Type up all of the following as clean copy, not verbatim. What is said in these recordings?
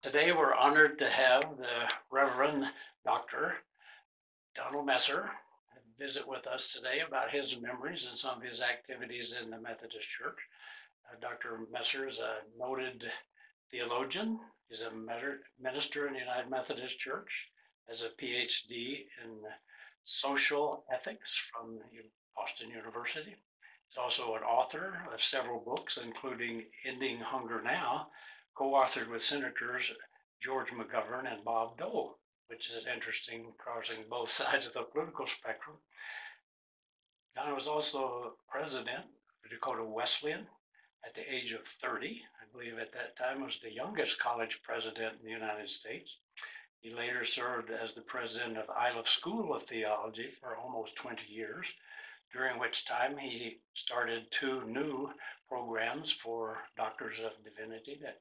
Today we're honored to have the Reverend Dr. Donald Messer visit with us today about his memories and some of his activities in the Methodist Church. Dr. Messer is a noted theologian. He's a minister in the United Methodist Church, has a PhD in social ethics from Boston University. He's also an author of several books, including Ending Hunger Now, co-authored with Senators George McGovern and Bob Dole, which is interesting, crossing both sides of the political spectrum. Don was also president of Dakota Wesleyan at the age of 30. I believe at that time was the youngest college president in the United States. He later served as the president of Iliff School of Theology for almost 20 years, during which time he started two new programs for Doctors of Divinity that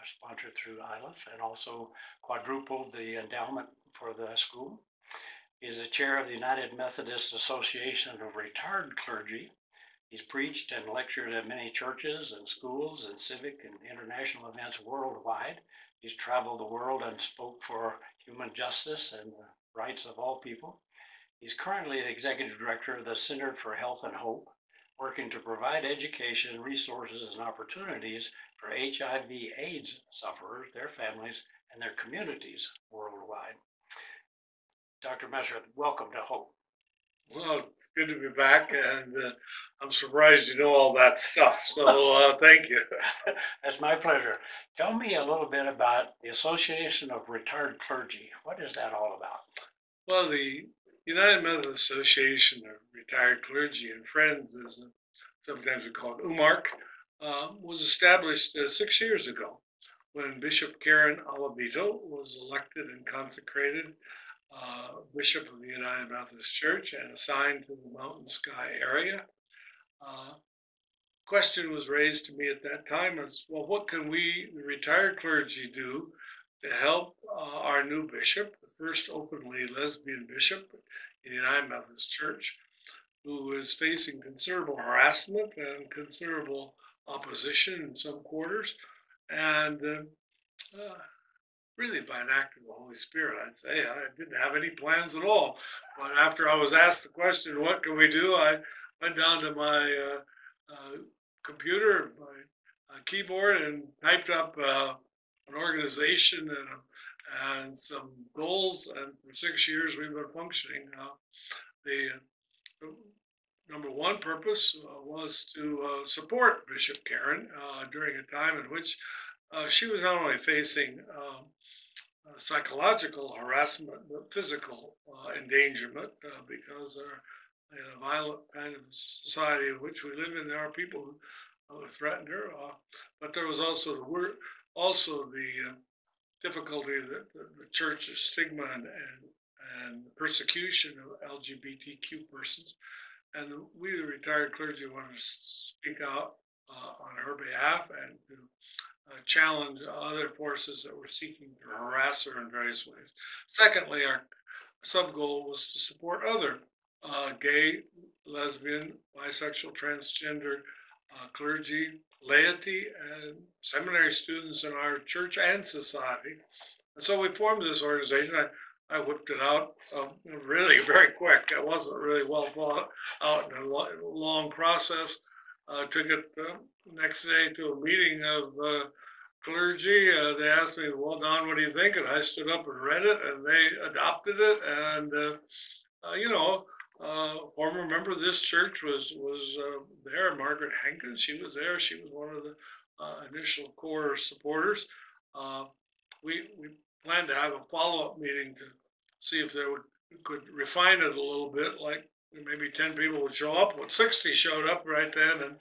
sponsored through Iliff, and also quadrupled the endowment for the school. He is the chair of the United Methodist Association of Retired Clergy. He's preached and lectured at many churches and schools and civic and international events worldwide. He's traveled the world and spoke for human justice and the rights of all people. He's currently the executive director of the Center for Health and Hope, working to provide education, resources, and opportunities for HIV/AIDS sufferers, their families, and their communities worldwide. Dr. Messer, welcome to Hope. Well, it's good to be back, and I'm surprised you know all that stuff, so thank you. That's my pleasure. Tell me a little bit about the Association of Retired Clergy. What is that all about? Well, the United Methodist Association of Retired Clergy and Friends, as sometimes we call it UMARC, was established 6 years ago when Bishop Karen Alavito was elected and consecrated Bishop of the United Methodist Church and assigned to the Mountain Sky area. Question was raised to me at that time as, well, what can we, the retired clergy, do to help our new bishop, the first openly lesbian bishop in the United Methodist Church, who is facing considerable harassment and considerable opposition in some quarters, and really by an act of the Holy Spirit, I'd say. I didn't have any plans at all. But after I was asked the question, what can we do, I went down to my computer, my keyboard, and typed up an organization and some goals. And for 6 years, we've been functioning. The number one purpose was to support Bishop Karen during a time in which she was not only facing psychological harassment, but physical endangerment because in a violent kind of society in which we live in, there are people who threatened her. But there was also the difficulty that the church's stigma and persecution of LGBTQ persons. And we, the retired clergy, wanted to speak out on her behalf and to challenge other forces that were seeking to harass her in various ways. Secondly, our sub-goal was to support other gay, lesbian, bisexual, transgender clergy, laity, and seminary students in our church and society. And so we formed this organization. I whipped it out really very quick. It wasn't really well thought out in a long process. Took it the next day to a meeting of clergy. They asked me, well, Don, what do you think? And I stood up and read it, and they adopted it. And, former member of this church was there, Margaret Hankins. She was there. She was one of the initial core supporters. We planned to have a follow-up meeting to see if we could refine it a little bit, like maybe 10 people would show up. Well, 60 showed up right then,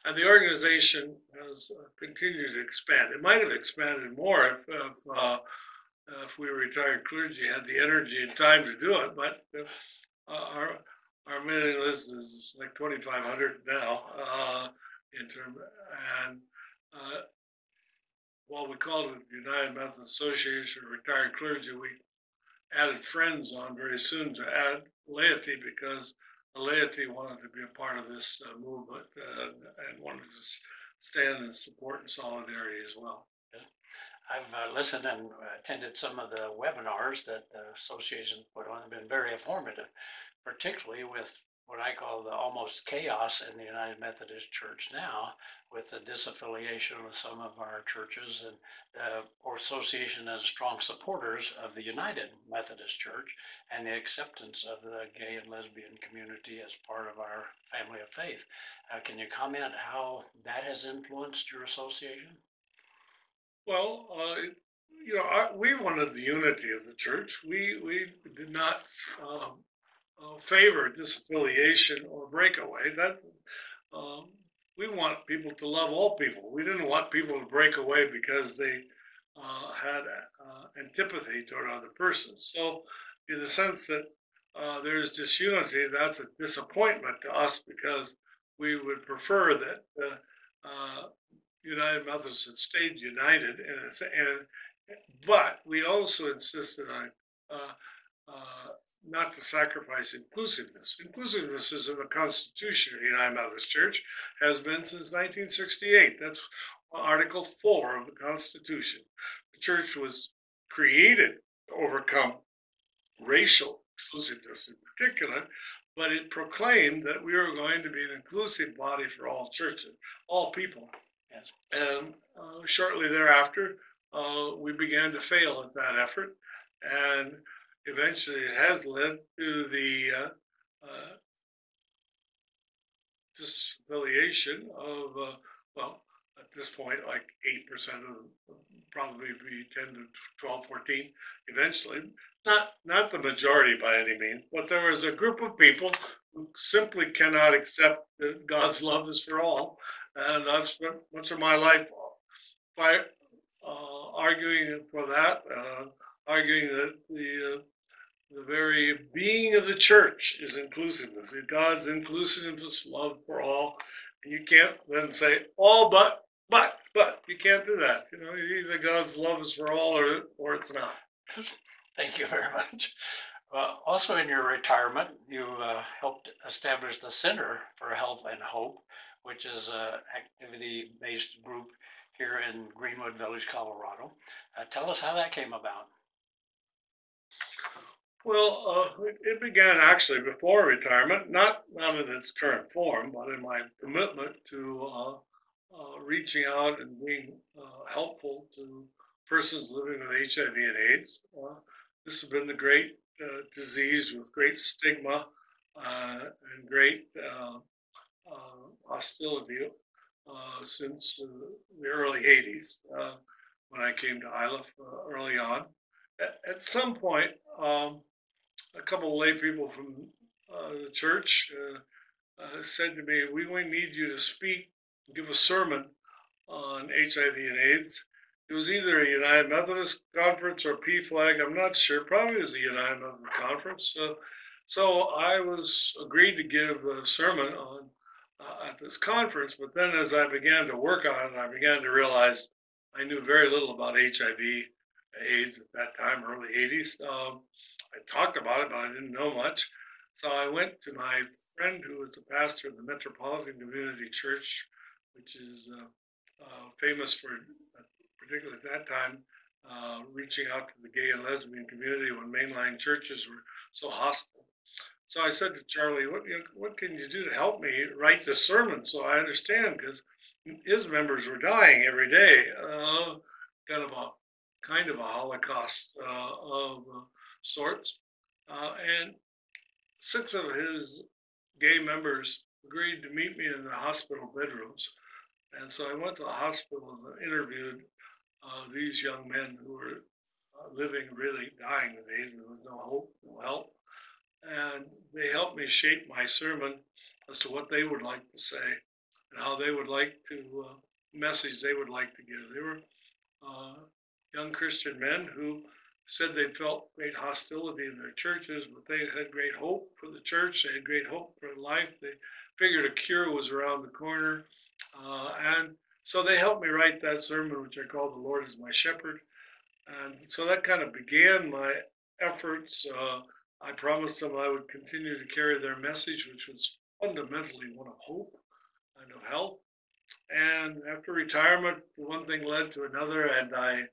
and the organization has continued to expand. It might have expanded more if we retired clergy had the energy and time to do it, but our mailing list is like 2,500 now and while we called it the United Methodist Association of Retired Clergy, we added friends on very soon to add laity because the laity wanted to be a part of this movement and wanted to stand in support and solidarity as well. I've listened and attended some of the webinars that the association put on. They've been very informative, particularly with what I call the almost chaos in the United Methodist Church now, with the disaffiliation of some of our churches, and our association as strong supporters of the United Methodist Church and the acceptance of the gay and lesbian community as part of our family of faith. Can you comment how that has influenced your association? Well, we wanted the unity of the church. We did not favor disaffiliation or breakaway. That um, we want people to love all people. We didn't want people to break away because they had antipathy toward other persons. So, in the sense that there's disunity, that's a disappointment to us because we would prefer that United Methodists had stayed united, but we also insisted on uh, uh, not to sacrifice inclusiveness. Inclusiveness is in the Constitution of the United Methodist Church, has been since 1968. That's Article 4 of the Constitution. The church was created to overcome racial exclusiveness in particular, but it proclaimed that we were going to be an inclusive body for all churches, all people. Yes. And shortly thereafter, we began to fail at that effort, and eventually it has led to the disaffiliation of, well, at this point, like 8% of them, probably be 10 to 12, 14 eventually. Not the majority by any means, but there is a group of people who simply cannot accept that God's love is for all. And I've spent much of my life by arguing for that, arguing that the very being of the church is inclusiveness. God's inclusiveness, love for all. And you can't then say all but you can't do that. You know, either God's love is for all or it's not. Thank you very much. Also, in your retirement, you helped establish the Center for Health and Hope, which is an activity-based group here in Greenwood Village, Colorado. Tell us how that came about. Well, it began actually before retirement, not in its current form, but in my commitment to reaching out and being helpful to persons living with HIV and AIDS. This has been the great disease with great stigma and great hostility since the early 80s when I came to ILF early on. At some point, a couple of lay people from the church said to me, "We need you to speak, give a sermon on HIV and AIDS." It was either a United Methodist conference or PFLAG. I'm not sure. Probably it was a United Methodist conference. So I was agreed to give a sermon on at this conference. But then, as I began to work on it, I began to realize I knew very little about HIV/AIDS at that time, early '80s. I talked about it, but I didn't know much. So I went to my friend who was the pastor of the Metropolitan Community Church, which is famous for, particularly at that time, reaching out to the gay and lesbian community when mainline churches were so hostile. So I said to Charlie, what can you do to help me write this sermon so I understand? Because his members were dying every day, kind of a Holocaust of sorts. And 6 of his gay members agreed to meet me in the hospital bedrooms. And so I went to the hospital and interviewed these young men who were living, really dying with AIDS. There was no hope, no help. And they helped me shape my sermon as to what they would like to say and how they would like to, message they would like to give. They were young Christian men who said they felt great hostility in their churches, but they had great hope for the church. They had great hope for life. They figured a cure was around the corner. And so they helped me write that sermon, which I call "The Lord is My Shepherd." And so that kind of began my efforts. I promised them I would continue to carry their message, which was fundamentally one of hope and of help. And after retirement, one thing led to another, and I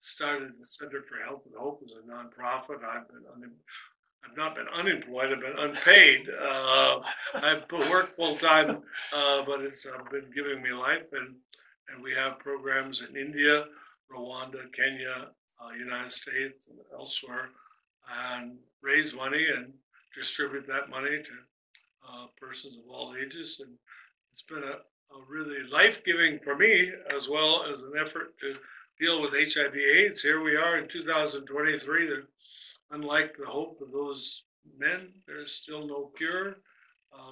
started the Center for Health and Hope as a nonprofit. I've not been unemployed. I've been unpaid. I've worked full time, but it's been giving me life. And we have programs in India, Rwanda, Kenya, United States, and elsewhere, and raise money and distribute that money to persons of all ages. And it's been a really life-giving for me, as well as an effort to deal with HIV/AIDS. Here we are in 2023. Unlike the hope of those men, there's still no cure.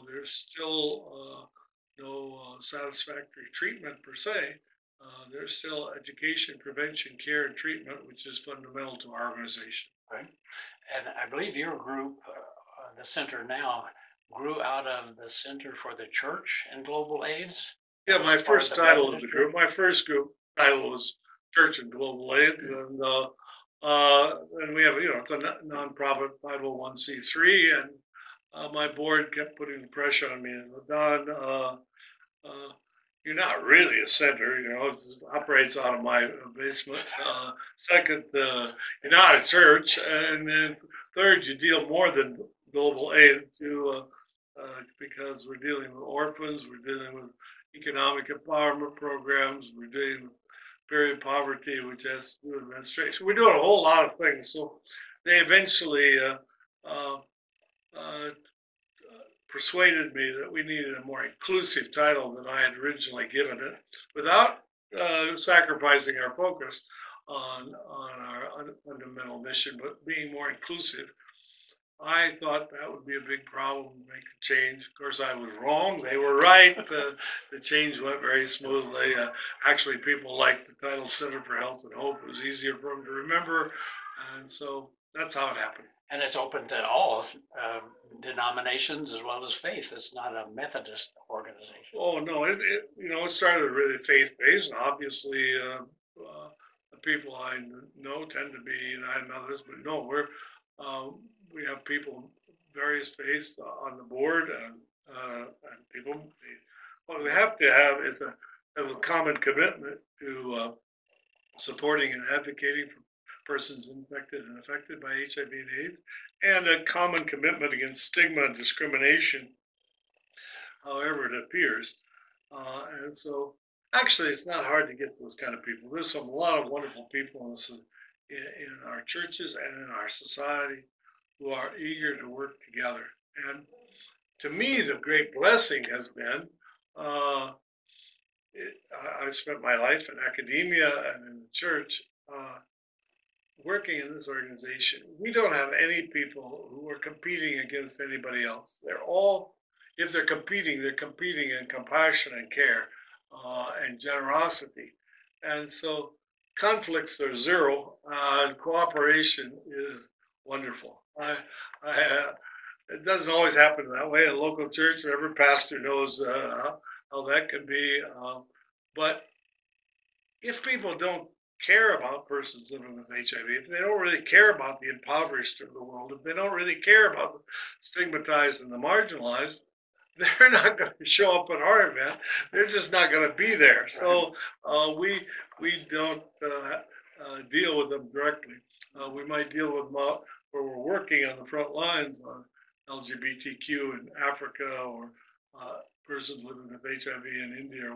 There's still no satisfactory treatment per se. There's still education, prevention, care, and treatment, which is fundamental to our organization. Right. And I believe your group, the center now, grew out of the Center for the Church and Global AIDS. Yeah, my first title of the group, my first group title was Church and Global AIDS, and we have, it's a nonprofit 501c3, and my board kept putting pressure on me. Don, you're not really a center, it operates out of my basement. Second, you're not a church, and then third, you deal more than global AIDS, because we're dealing with orphans, we're dealing with economic empowerment programs, we're dealing with period poverty, which has to do with administration. We're doing a whole lot of things. So they eventually persuaded me that we needed a more inclusive title than I had originally given it, without sacrificing our focus on our fundamental mission, but being more inclusive. I thought that would be a big problem to make a change. Of course, I was wrong. They were right. The change went very smoothly. Actually, people liked the title Center for Health and Hope. It was easier for them to remember. And so that's how it happened. And it's open to all denominations as well as faith. It's not a Methodist organization. Oh, no. It started really faith-based. And obviously, the people I know tend to be United Methodists. But no, we have people, various faiths on the board, and people. What we have to have is a common commitment to supporting and advocating for persons infected and affected by HIV and AIDS, and a common commitment against stigma and discrimination, however it appears. And so, actually, it's not hard to get those kind of people. There's a lot of wonderful people in our churches and in our society who are eager to work together. And to me, the great blessing has been, I've spent my life in academia and in the church, working in this organization. We don't have any people who are competing against anybody else. They're all, if they're competing in compassion and care and generosity. And so conflicts are zero, and cooperation is wonderful. It doesn't always happen that way. A local church, every pastor knows how that can be. But if people don't care about persons living with HIV, if they don't really care about the impoverished of the world, if they don't really care about the stigmatized and the marginalized, they're not going to show up at our event. They're just not going to be there. So we don't deal with them directly. We might deal with them where we're working on the front lines on LGBTQ in Africa, or persons living with HIV in India.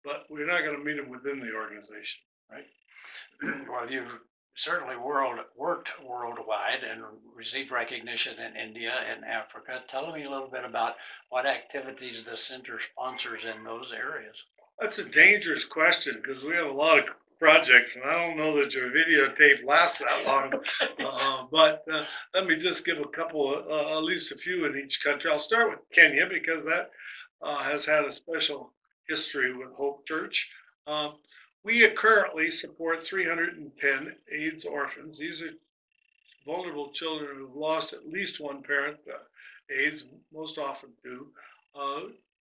But we're not going to meet them within the organization. Right. Well, you've certainly worked worldwide and received recognition in India and Africa. Tell me a little bit about what activities the center sponsors in those areas. That's a dangerous question, because we have a lot of projects, and I don't know that your videotape lasts that long. But let me just give a couple, at least a few in each country. I'll start with Kenya, because that has had a special history with Hope Church. We currently support 310 AIDS orphans. These are vulnerable children who've lost at least one parent to AIDS, most often do.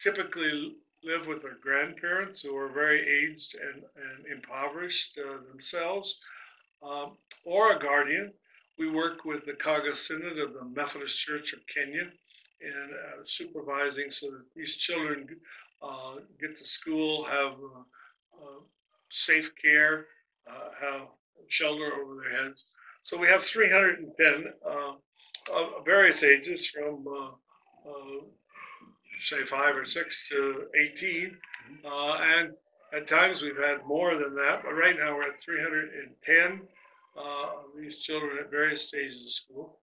Typically live with their grandparents, who are very aged and impoverished themselves, or a guardian. We work with the Kaga Synod of the Methodist Church of Kenya in supervising so that these children get to school, have safe care, have shelter over their heads. So we have 310 of various ages from say 5 or 6 to 18, and at times we've had more than that, but right now we're at 310 of these children at various stages of school.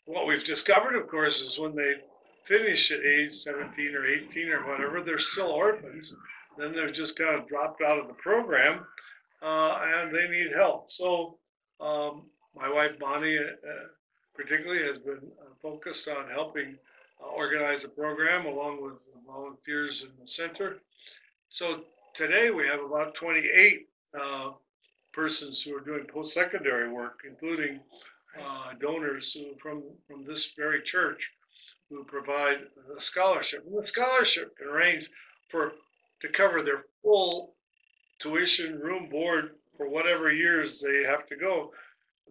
What we've discovered, of course, is when they finish at age 17 or 18 or whatever, they're still orphans. Then they've just kind of dropped out of the program, and they need help. So my wife Bonnie, particularly, has been focused on helping organize the program along with the volunteers in the center. So today we have about 28 persons who are doing post-secondary work, including donors from this very church who provide a scholarship. And the scholarship can range to cover their full tuition, room, board for whatever years they have to go.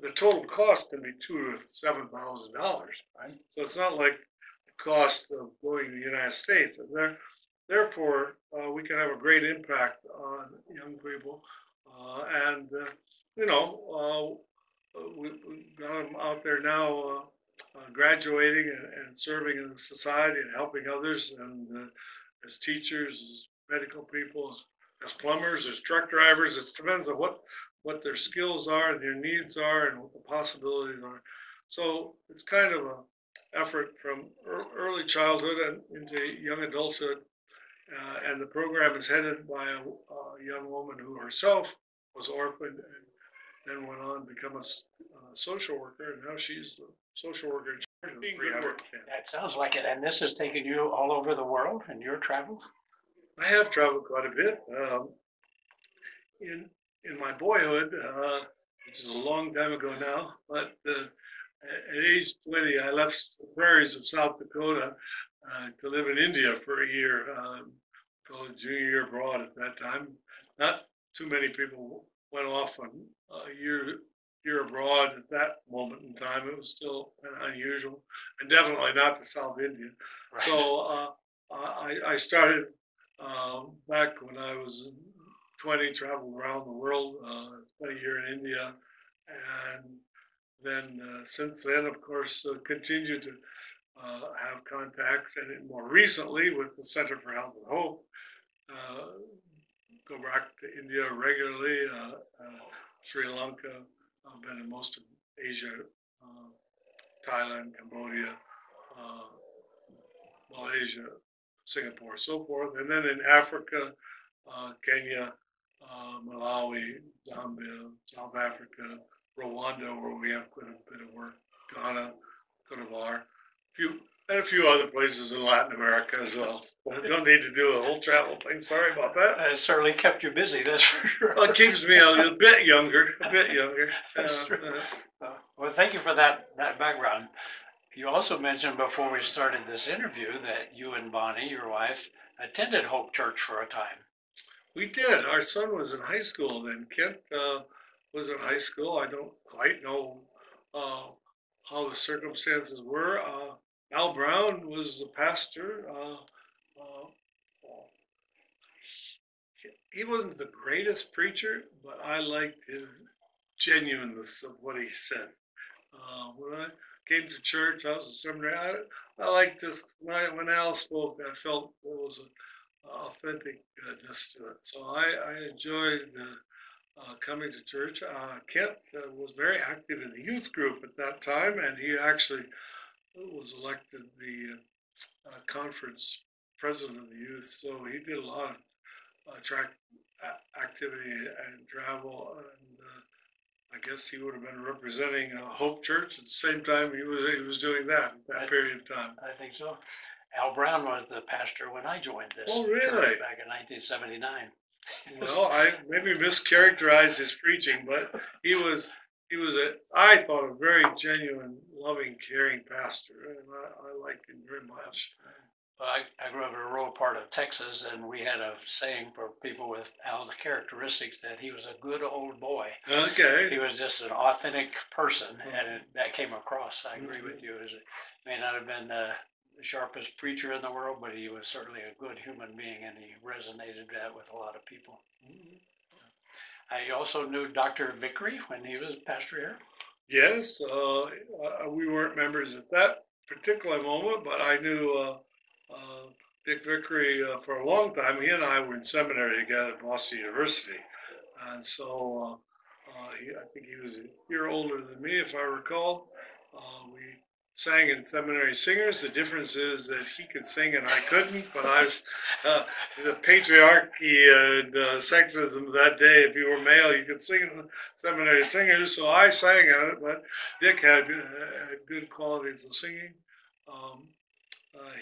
The total cost can be $2,000 to $7,000. Right? So it's not like the cost of going to the United States. And therefore, we can have a great impact on young people. We've got them out there now graduating and serving in the society and helping others, and as teachers, as medical people, as plumbers, as truck drivers. It depends on what their skills are and their needs are and what the possibilities are. So it's kind of an effort from early childhood and into young adulthood. And the program is headed by a young woman who herself was orphaned and then went on to become a social worker, and now she's the social worker in charge of 300. That sounds like it. And this has taken you all over the world in your travels? I have traveled quite a bit. In my boyhood, which is a long time ago now, but at age 20, I left the prairies of South Dakota to live in India for a year, called junior year abroad at that time. Not too many people went off on a year abroad at that moment in time. It was still unusual, and definitely not to South India. Right. So I started back when I was 20, traveled around the world, spent a year in India, and then since then, of course, continued to have contacts, and more recently with the Center for Health and Hope, go back to India regularly, Sri Lanka. I've been in most of Asia, Thailand, Cambodia, Malaysia, Singapore, so forth. And then in Africa, Kenya, Malawi, Zambia, South Africa, Rwanda, where we have quite a bit of work, Ghana, Cote d'Ivoire, and a few other places in Latin America as well. I don't need to do a whole travel thing. Sorry about that. It certainly kept you busy, that's for sure. Well, it keeps me a little bit younger, That's true. Well, thank you for that background. You also mentioned before we started this interview that you and Bonnie, your wife, attended Hope Church for a time. We did. Our son was in high school then. Kent was in high school. I don't quite know how the circumstances were. Al Brown was the pastor. He wasn't the greatest preacher, but I liked his genuineness of what he said. When I came to church, I was a seminary. I liked this. When Al spoke, I felt there was an authenticness to it. So I enjoyed coming to church. Kent was very active in the youth group at that time, and he actually was elected the conference president of the youth. So he did a lot of track activity and travel, and I guess he would have been representing Hope Church at the same time he was doing that at that period of time. I think so. Al Brown was the pastor when I joined this church back in 1979. Well, I maybe mischaracterized his preaching, but he was I thought, a very genuine, loving, caring pastor, and I liked him very much. Well, I grew up in a rural part of Texas, and we had a saying for people with Al's characteristics that he was a good old boy. Okay. He was just an authentic person, and that came across. I agree with you. It may not have been the sharpest preacher in the world, but he was certainly a good human being, and he resonated that with a lot of people. You also knew Dr. Vickery when he was pastor here? Yes, we weren't members at that particular moment, but I knew Dick Vickery for a long time. He and I were in seminary together at Boston University, and so I think he was a year older than me, if I recall. We sang in seminary singers. The difference is that he could sing and I couldn't, but I was the patriarchy and sexism that day. If you were male, you could sing in the seminary singers, so I sang in it, but Dick had good qualities of singing. Um,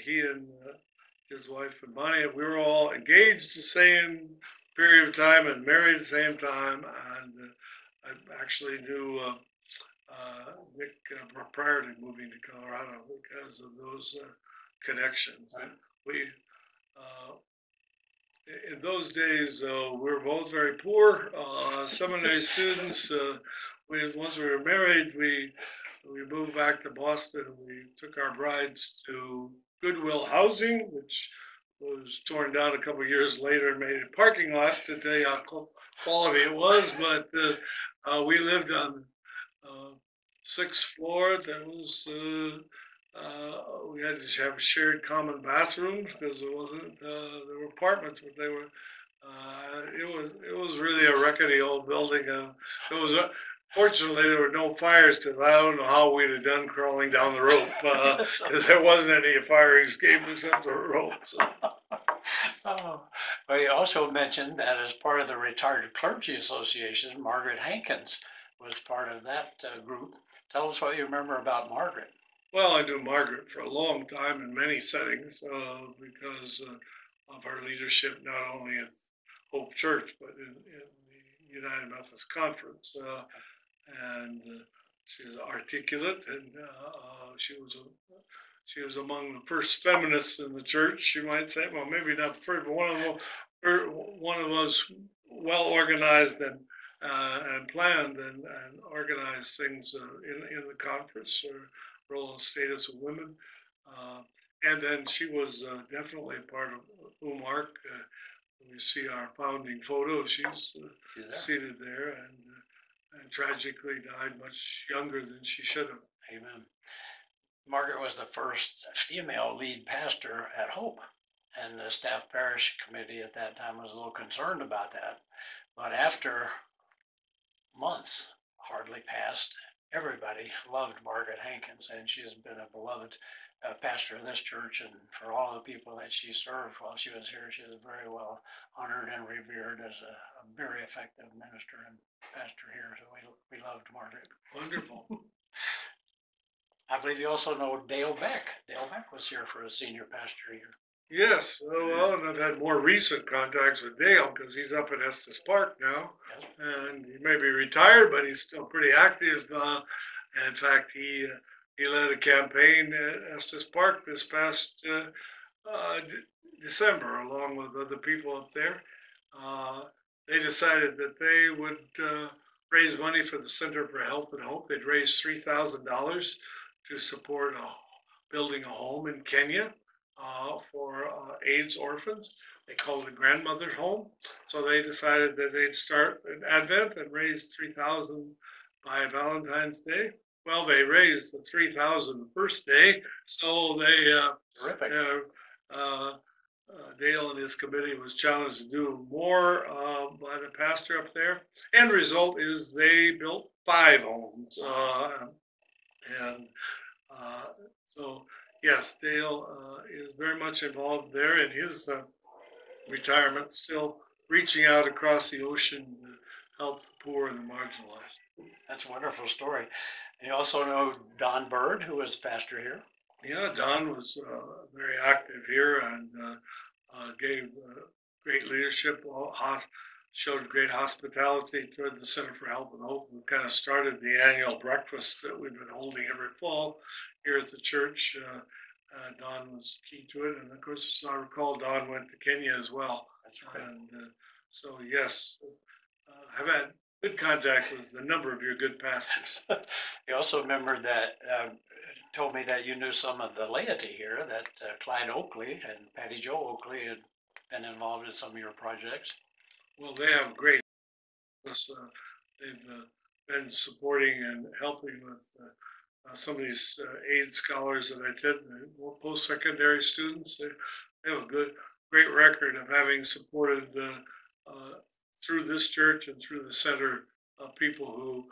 he and his wife and Bonnie, we were all engaged the same period of time and married at the same time, and I actually knew Nick prior to moving to Colorado because of those connections. Right. We in those days we were both very poor seminary students. Once we were married, we moved back to Boston. We took our brides to Goodwill Housing, which was torn down a couple of years later and made a parking lot to tell you how quality it was. But we lived on sixth floor. That was we had to have a shared common bathroom because there wasn't there were apartments, but they were. It was really a rickety old building. It was fortunately there were no fires because I don't know how we'd have done crawling down the rope because there wasn't any fire escape except for a rope. So. Oh, well, you also mentioned that as part of the Retired Clergy Association, Margaret Hankins was part of that group. Tell us what you remember about Margaret. Well, I knew Margaret for a long time in many settings because of her leadership, not only at Hope Church, but in the United Methodist Conference. And she was articulate, and she was among the first feminists in the church, you might say. Well, maybe not the first, but one of those well organized and planned and organized things in the conference, or role and status of women. And then she was definitely a part of UMARC. We see our founding photo. She's seated there and tragically died much younger than she should have. Amen. Margaret was the first female lead pastor at Hope, and the staff parish committee at that time was a little concerned about that. But after months hardly passed, everybody loved Margaret Hankins, and she has been a beloved pastor of this church, and for all the people that she served while she was here, she was very well honored and revered as a very effective minister and pastor here. So we loved Margaret. Wonderful. I believe you also know Dale Beck. Dale Beck was here for a senior pastor here. Yes, well, and I've had more recent contacts with Dale because he's up at Estes Park now, yes. And he may be retired, but he's still pretty active. In fact, he led a campaign at Estes Park this past December, along with other people up there. They decided that they would raise money for the Center for Health and Hope. They'd raise $3,000 to support building a home in Kenya for AIDS orphans. They called it a grandmother's home. So they decided that they'd start an Advent and raise $3,000 by Valentine's Day. Well, they raised the $3,000 the first day, so they Dale and his committee was challenged to do more by the pastor up there. End result is they built 5 homes, and so yes, Dale is very much involved there in his retirement, still reaching out across the ocean to help the poor and the marginalized. That's a wonderful story. You also know Don Bird, who was pastor here. Yeah, Don was very active here and gave great leadership, showed great hospitality toward the Center for Health and Hope. We kind of started the annual breakfast that we've been holding every fall here at the church. Don was key to it. And of course, as I recall, Don went to Kenya as well. That's right. And so, yes, I've had good contact with a number of your good pastors. You also remembered that, told me that you knew some of the laity here, that Clyde Oakley and Patty Jo Oakley had been involved in some of your projects. Well, they have great us. They've been supporting and helping with some of these aid scholars that I did, post-secondary students. They have a great record of having supported through this church and through the center people who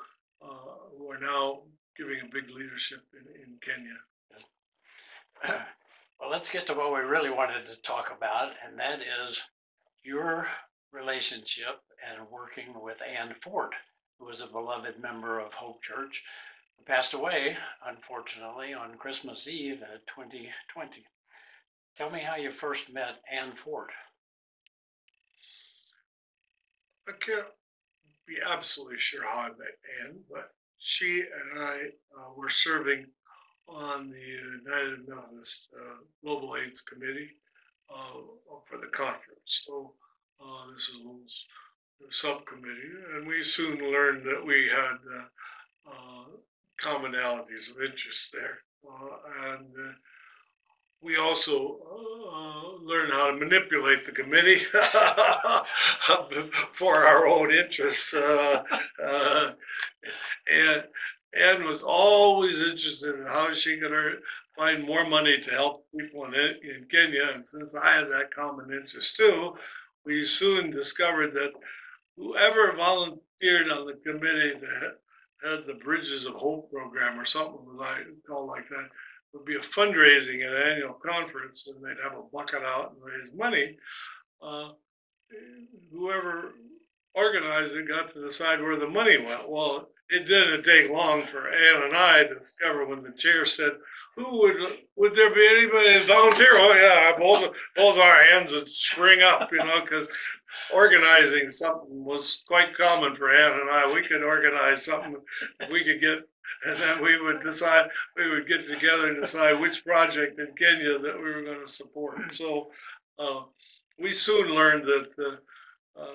are now giving a big leadership in Kenya. Well, let's get to what we really wanted to talk about, and that is your relationship and working with Ann Ford, who was a beloved member of Hope Church, who passed away, unfortunately, on Christmas Eve of 2020. Tell me how you first met Ann Ford. I can't be absolutely sure how I met Ann, but she and I were serving on the United Methodist Global AIDS Committee for the conference. So this is a subcommittee, and we soon learned that we had commonalities of interest there. And we also learned how to manipulate the committee for our own interests. And Ann was always interested in how she could find more money to help people in Kenya. And since I had that common interest too, we soon discovered that whoever volunteered on the committee that had the Bridges of Hope program or something called like that would be a fundraising at an annual conference, and they'd have a bucket out and raise money. Whoever organized it got to decide where the money went. Well, it didn't take long for Ann and I to discover when the chair said, would there be anybody volunteer? Oh yeah, both our hands would spring up, because organizing something was quite common for Ann and I. We could organize something we could get, and then we would get together and decide which project in Kenya that we were going to support. So we soon learned that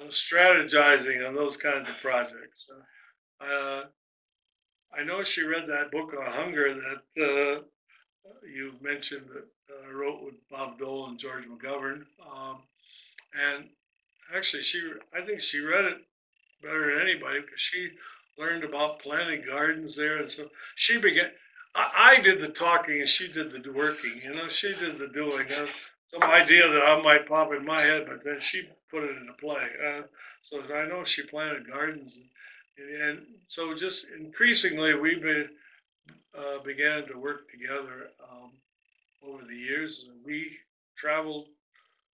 strategizing on those kinds of projects. I know she read that book on hunger that you mentioned that I wrote with Bob Dole and George McGovern. And actually, I think she read it better than anybody because she learned about planting gardens there. And so she began, I did the talking and she did the working, she did the doing. Some idea that I might pop in my head, but then she put it into play. So I know she planted gardens. And so just increasingly, we began to work together over the years. We traveled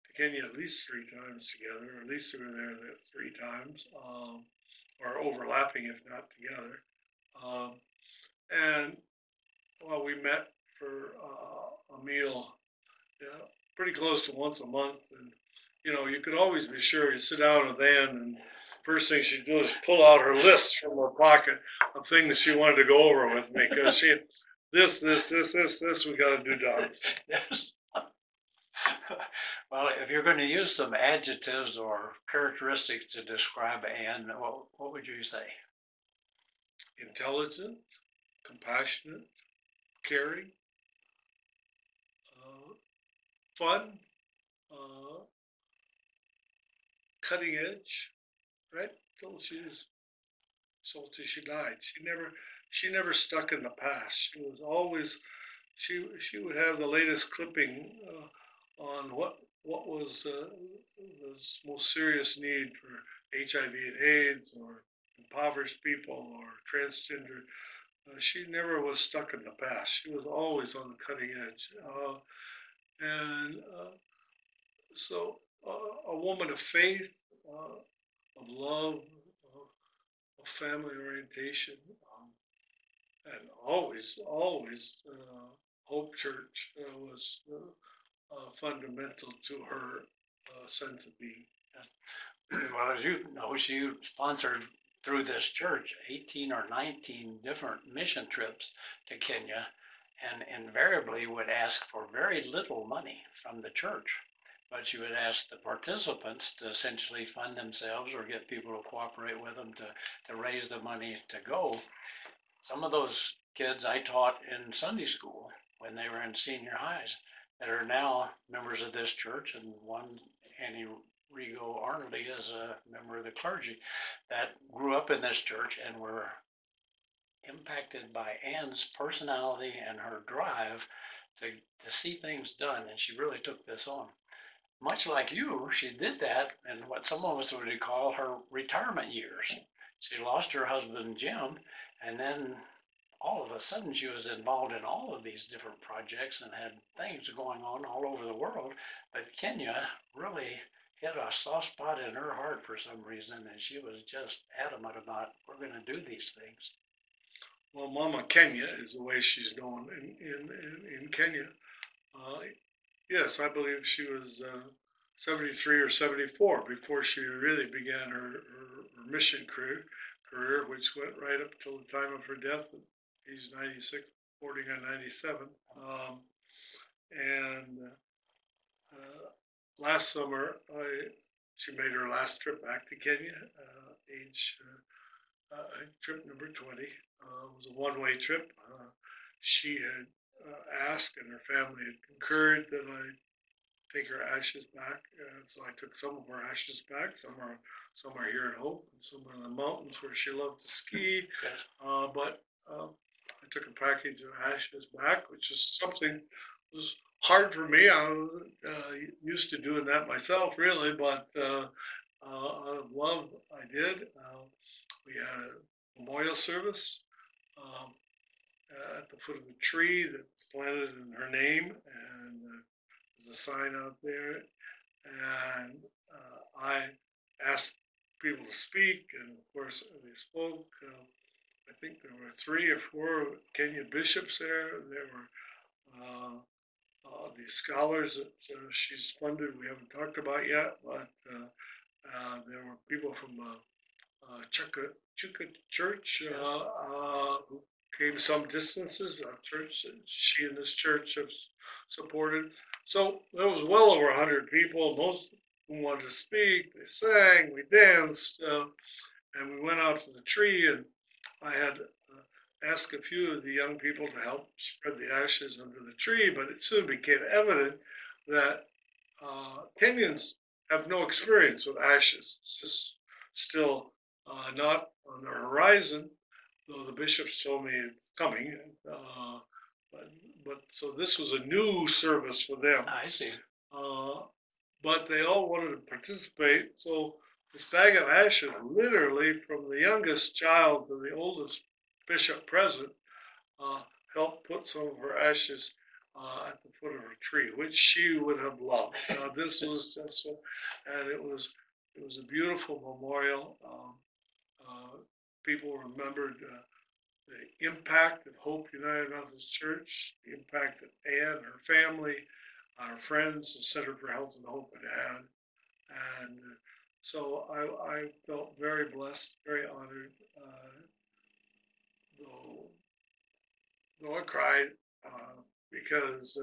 to Kenya at least 3 times together, or at least we were there 3 times, or overlapping if not together. And we met for a meal, pretty close to once a month. And you could always be sure you sit down with Ann, and first thing she'd do is pull out her list from her pocket of things she wanted to go over with me, because she had this, we got to do done. Yes. Well, if you're going to use some adjectives or characteristics to describe Ann, what would you say? Intelligent, compassionate, caring, fun, cutting edge, right? Till she died. She never stuck in the past. She was always, she would have the latest clipping on what was the most serious need for HIV and AIDS, or impoverished people, or transgender. She never was stuck in the past. She was always on the cutting edge. So a woman of faith, of love, of family orientation, and always Hope Church was fundamental to her sense of being. Well, as you know, she sponsored through this church 18 or 19 different mission trips to Kenya, and invariably would ask for very little money from the church. But she would ask the participants to essentially fund themselves or get people to cooperate with them to raise the money to go. Some of those kids I taught in Sunday school when they were in senior highs that are now members of this church, and one, Annie Rigo Arnold is a member of the clergy that grew up in this church and were impacted by Ann's personality and her drive to see things done. And she really took this on. Much like you, she did that in what some of us would call her retirement years. She lost her husband, Jim, and then all of a sudden she was involved in all of these different projects and had things going on all over the world. But Kenya really hit a soft spot in her heart for some reason, and she was just adamant about, we're going to do these things. Well, Mama Kenya is the way she's known in Kenya. Yes, I believe she was 73 or 74 before she really began her mission career, which went right up till the time of her death at age 96, bordering on 97. And last summer, she made her last trip back to Kenya, trip number 20. It was a one-way trip. She had asked, and her family had concurred, that I take her ashes back. So I took some of her ashes back. Some are here at Hope, and some are in the mountains where she loved to ski. Yes. But I took a package of ashes back, which is something that was hard for me. I was used to doing that myself, really, but out of love, I did. We had a memorial service at the foot of a tree that's planted in her name, and there's a sign out there. And I asked people to speak, and of course they spoke. I think there were 3 or 4 Kenyan bishops there. There were these scholars that she's funded. We haven't talked about yet, but there were people from Chuka Church who came some distances. A church that she and this church have supported. So there was well over 100 people. Most who wanted to speak. They sang. We danced, and we went out to the tree. And I had asked a few of the young people to help spread the ashes under the tree. But it soon became evident that Kenyans have no experience with ashes. It's just still not on the horizon, though the bishops told me it's coming. But so this was a new service for them. I see. But they all wanted to participate. So this bag of ashes, literally from the youngest child to the oldest bishop present, helped put some of her ashes at the foot of her tree, which she would have loved. This was just, and it was a beautiful memorial. People remembered the impact of Hope United Methodist Church, the impact that Ann, her family, our friends, the Center for Health and Hope had. And so I felt very blessed, very honored, though I cried because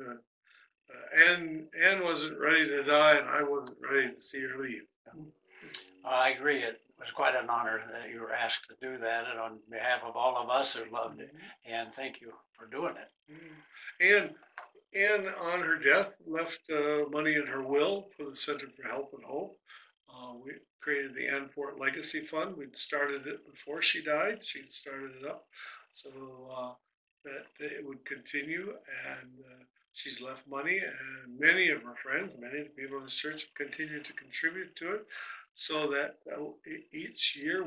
Ann wasn't ready to die, and I wasn't ready to see her leave. I agree. It was quite an honor that you were asked to do that, and on behalf of all of us who loved it, and thank you for doing it. And on her death, left money in her will for the Center for Health and Hope. We created the Ann Fort Legacy Fund. We'd started it before she died. She'd started it up so that it would continue, and she's left money, and many of her friends, many of the people in this church have continued to contribute to it, so that each year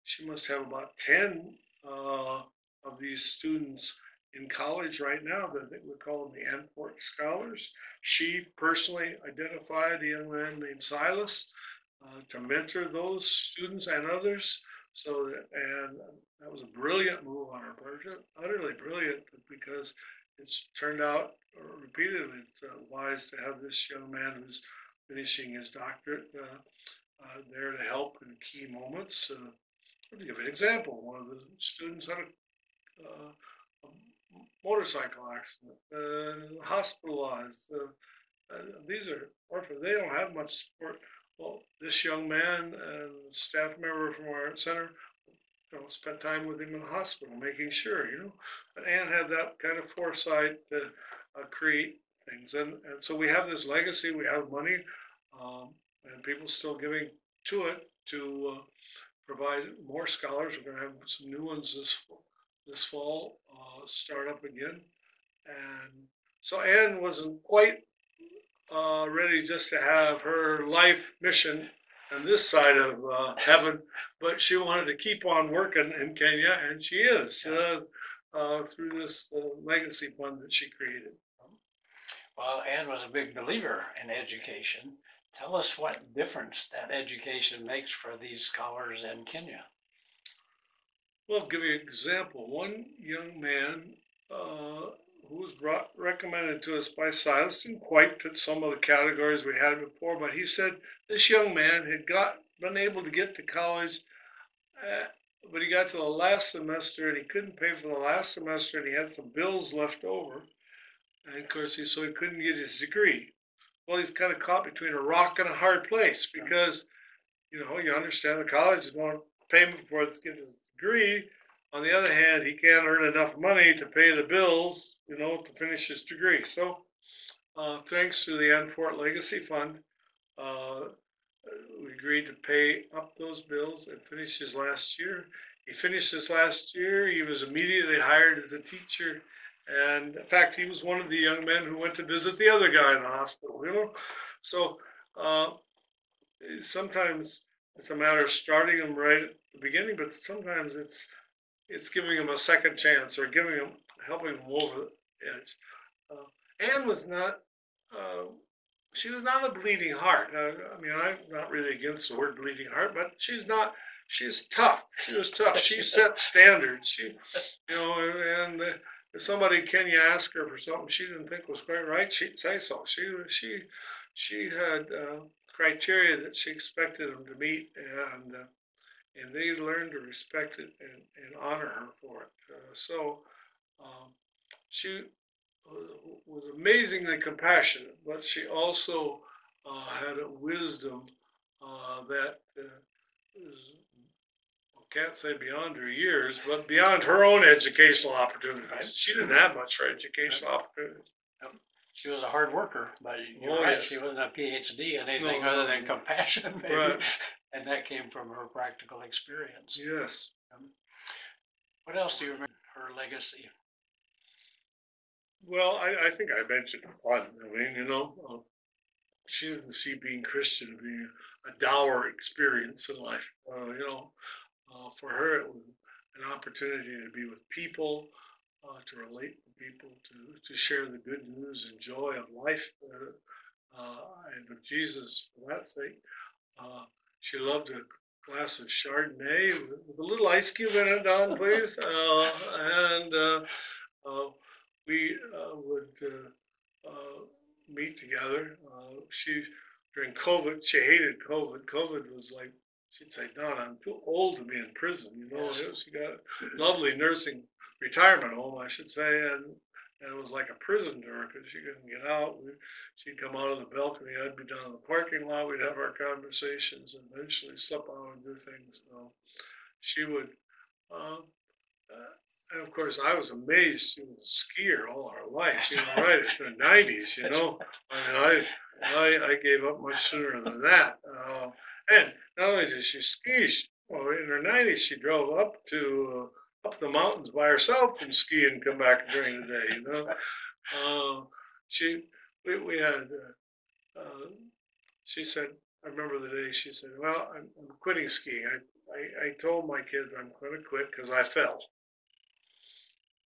she must have about 10 of these students in college right now that we're calling the Ann Fort Scholars. She personally identified a young man named Silas to mentor those students and others. And that was a brilliant move on her part, utterly brilliant, because it's turned out repeatedly wise to have this young man who's finishing his doctorate there to help in key moments. To give an example, one of the students had a motorcycle accident, hospitalized. These are orphans. They don't have much support. Well, this young man and a staff member from our center, spent time with him in the hospital, making sure, But Ann had that kind of foresight to create things. And so we have this legacy, we have money. and people still giving to it to provide more scholars. We're going to have some new ones this fall, start up again. And so Anne wasn't quite ready just to have her life mission on this side of heaven, but she wanted to keep on working in Kenya, and she is through this legacy fund that she created. Well, Anne was a big believer in education. Tell us what difference that education makes for these scholars in Kenya. Well, I'll give you an example. One young man who was recommended to us by Silas didn't quite fit some of the categories we had before, but he said this young man had been able to get to college, but he got to the last semester and he couldn't pay for the last semester, and he had some bills left over, and of course, so he couldn't get his degree. Well, he's kind of caught between a rock and a hard place because, you understand the college is going to pay him before he gets his degree. On the other hand, he can't earn enough money to pay the bills, to finish his degree. So, thanks to the Ann Fort Legacy Fund, we agreed to pay up those bills and finish his last year. He finished his last year. He was immediately hired as a teacher. And in fact, he was one of the young men who went to visit the other guy in the hospital, So sometimes it's a matter of starting him right at the beginning, but sometimes it's giving him a second chance or helping him over the edge. Anne was not, she was not a bleeding heart. I'm not really against the word bleeding heart, but she's tough. She was tough. She set standards. And if somebody in Kenya asked her for something she didn't think was quite right, she'd say so. She had criteria that she expected them to meet, and they learned to respect it and honor her for it. She was amazingly compassionate, but she also had a wisdom that is, can't say beyond her years, but beyond her own educational opportunities. Right. She didn't have much for educational opportunities. She was a hard worker, but you're right, she wasn't a PhD in anything other than compassion, maybe. Right. And that came from her practical experience. Yes. What else do you remember her legacy? Well, I think I mentioned fun. She didn't see being Christian being a dour experience in life. For her, it was an opportunity to be with people, to relate with people, to share the good news and joy of life, and of Jesus for that sake. She loved a glass of Chardonnay with a little ice cube in it, Don, please. We would meet together. During COVID, she hated COVID. COVID was like, she'd say, Don, I'm too old to be in prison. Yes. She got a lovely nursing retirement home, I should say, and it was like a prison to her because she couldn't get out. She'd come out of the balcony, I'd be down in the parking lot, we'd have our conversations, and eventually slip out and do things. She would, and of course, I was amazed. She was a skier all her life. She was right into the 90s, I gave up much sooner than that. And not only did she ski, in her 90s, she drove up the mountains by herself and ski and come back during the day. She said, I remember the day she said, well, I'm quitting skiing. I told my kids I'm going to quit because I fell.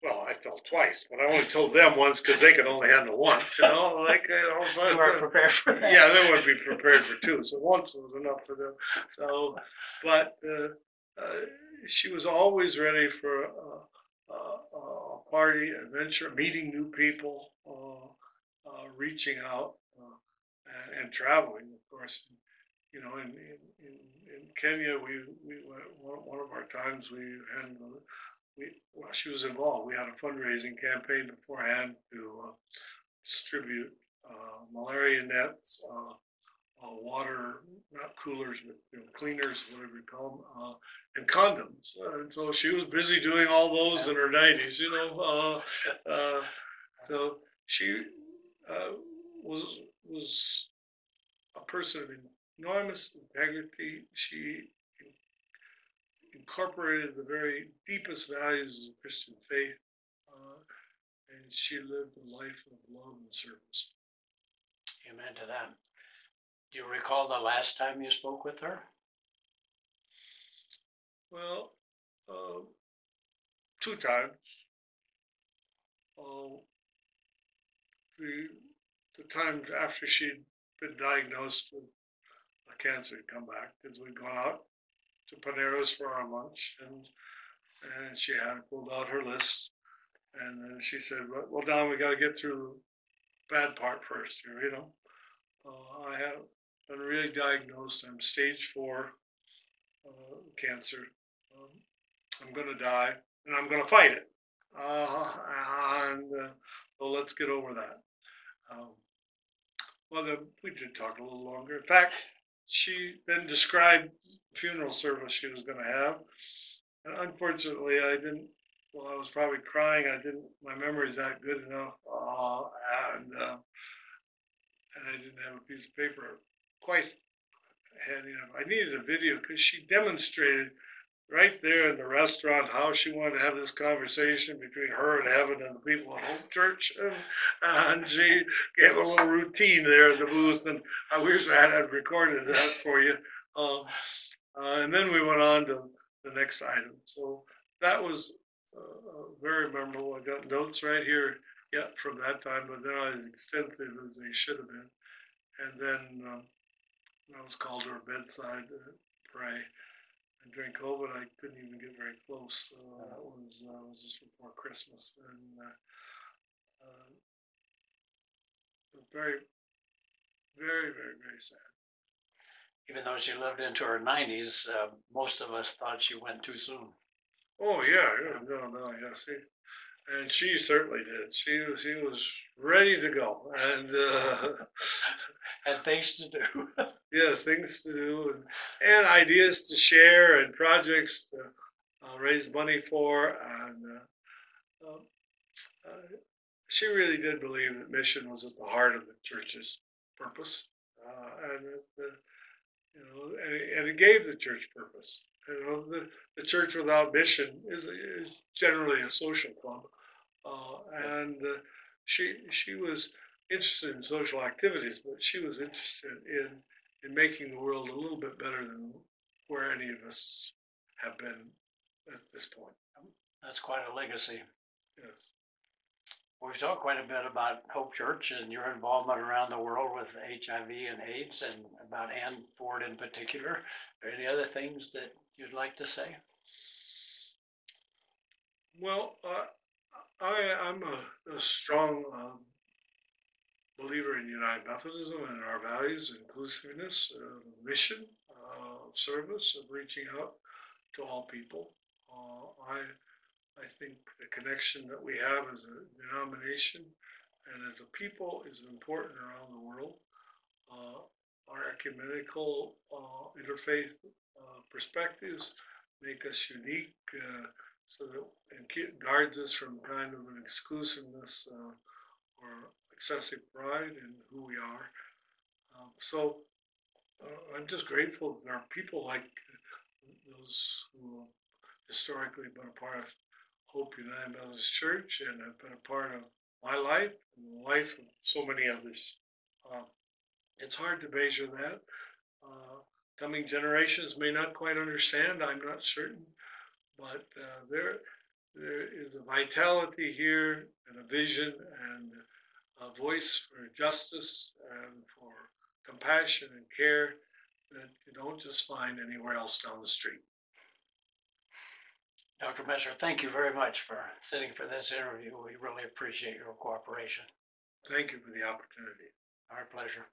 Well, I fell twice, but I only told them once because they could only handle once, They weren't prepared for that. Yeah, they wouldn't be prepared for two, so once was enough for them. But she was always ready for a party, adventure, meeting new people, reaching out, and traveling, of course. In Kenya, we went, one of our times she was involved. We had a fundraising campaign beforehand to distribute malaria nets, water, not coolers, but cleaners, whatever you call them, and condoms. And so she was busy doing all those in her 90s, So she was a person of enormous integrity. She incorporated the very deepest values of the Christian faith, and she lived a life of love and service. Amen to that. Do you recall the last time you spoke with her? Well, uh, two times. Uh, the time after she'd been diagnosed with a cancer had come back, because we'd gone out to Panero's for our lunch, and she had pulled out her list, and then she said, "Well, Don, we got to get through the bad part first here, you know. I have been really diagnosed. I'm stage 4 cancer. Um, I'm going to die, and I'm going to fight it. And well, let's get over that." Um, well, we did talk a little longer. In fact, she then described the funeral service she was going to have, and unfortunately, I didn't. Well, I was probably crying. I didn't. My memory's not good enough, and I didn't have a piece of paper quite handy enough. I needed a video because she demonstrated right there in the restaurant how she wanted to have this conversation between her and heaven and the people at Hope Church, and she gave a little routine there in the booth, and I wish I had recorded that for you. And then we went on to the next item. So that was very memorable. I got notes right here yet from that time, but they're not as extensive as they should have been. And then I was called to her bedside to pray and drink over. I couldn't even get very close. That was just before Christmas, and it was very, very, very, very sad. Even though she lived into her 90s, most of us thought she went too soon. Oh yeah, no, yeah. And she certainly did. She was ready to go, and Had things to do. yeah, things to do, and ideas to share, and projects to raise money for, and she really did believe that mission was at the heart of the church's purpose, and and it gave the church purpose. You know, the church without mission is generally a social club, and she was interested in social activities, but she was interested in making the world a little bit better than where any of us have been at this point. That's quite a legacy. Yes. We've talked quite a bit about Hope Church and your involvement around the world with HIV and AIDS, and about Ann Ford in particular. Are there any other things that you'd like to say? Well, I'm a strong believer in United Methodism and our values, inclusiveness, mission, service, of reaching out to all people. I think the connection that we have as a denomination and as a people is important around the world. Our ecumenical interfaith perspectives make us unique, so that it guards us from kind of an exclusiveness or excessive pride in who we are. So I'm just grateful that there are people like those who have historically been a part of Hope United Methodist Church and have been a part of my life and the life of so many others. It's hard to measure that. Coming generations may not quite understand, I'm not certain, but there is a vitality here and a vision and a voice for justice and for compassion and care that you don't just find anywhere else down the street. Dr. Messer, thank you very much for sitting for this interview. We really appreciate your cooperation. Thank you for the opportunity. Our pleasure.